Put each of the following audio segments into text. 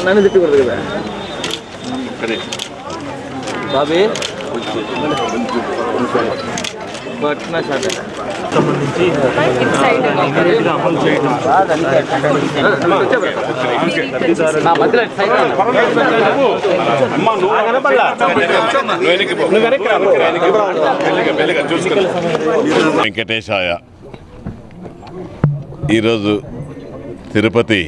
నన్ను తిట్టకూడదు కదా బాబీ పట్నా షాట్ సంబంధించి అమలు చేయడం వెంకటేశాయ. ఈరోజు తిరుపతి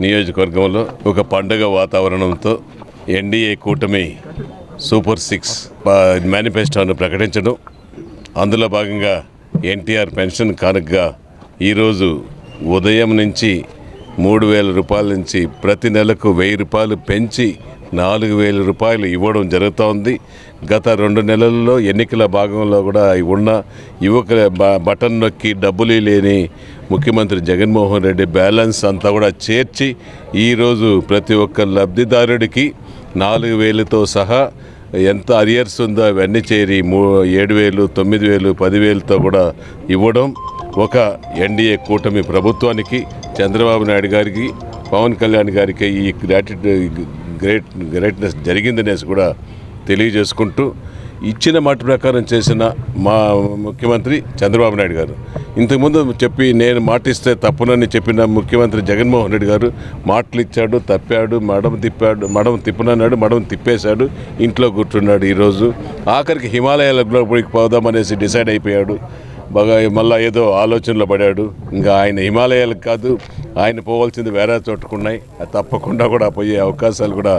నియోజకవర్గంలో ఒక పండుగ వాతావరణంతో ఎన్డీఏ కూటమి సూపర్ 6 మేనిఫెస్టోను ప్రకటించడం, అందులో భాగంగా ఎన్టీఆర్ పెన్షన్ కానుకగా ఈరోజు ఉదయం నుంచి 3,000 రూపాయల నుంచి ప్రతి నెలకు 1,000 రూపాయలు పెంచి 4,000 రూపాయలు ఇవ్వడం జరుగుతోంది. గత 2 నెలల్లో ఎన్నికల భాగంలో కూడా ఉన్న యువకుల బటన్ నొక్కి డబ్బులు లేని ముఖ్యమంత్రి జగన్మోహన్ రెడ్డి బ్యాలెన్స్ అంతా కూడా చేర్చి ఈరోజు ప్రతి ఒక్క లబ్ధిదారుడికి 4,000తో సహా ఎంత అరియర్స్ ఉందో అవన్నీ చేరి 7,000, 9,000, 10,000తో కూడా ఇవ్వడం ఒక ఎన్డీఏ కూటమి ప్రభుత్వానికి, చంద్రబాబు నాయుడు గారికి, పవన్ కళ్యాణ్ గారికి ఈ గ్రేట్నెస్ జరిగిందనేసి కూడా తెలియజేసుకుంటూ, ఇచ్చిన మాట ప్రకారం చేసిన మా ముఖ్యమంత్రి చంద్రబాబు నాయుడు గారు, ఇంతకుముందు చెప్పి నేను మాటిస్తే తప్పునని చెప్పిన ముఖ్యమంత్రి జగన్మోహన్ రెడ్డి గారు మాటలు ఇచ్చాడు, తప్పాడు, మడం తిప్పనన్నాడు, మడం తిప్పేశాడు, ఇంట్లో కూర్చున్నాడు. ఈరోజు ఆఖరికి హిమాలయాలకు పోదామనేసి డిసైడ్ అయిపోయాడు. బాగా మళ్ళీ ఏదో ఆలోచనలో పడాడు. ఇంకా ఆయన హిమాలయాలకు కాదు, ఆయన పోవాల్సింది వేరే చోటుకున్నాయి. తప్పకుండా కూడా పోయే అవకాశాలు కూడా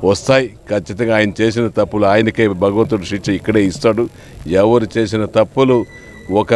వస్తాయి. ఖచ్చితంగా ఆయన చేసిన తప్పులు ఆయనకే భగవంతుడు శిక్ష ఇక్కడే ఇస్తాడు. ఎవరు చేసిన తప్పులు ఒక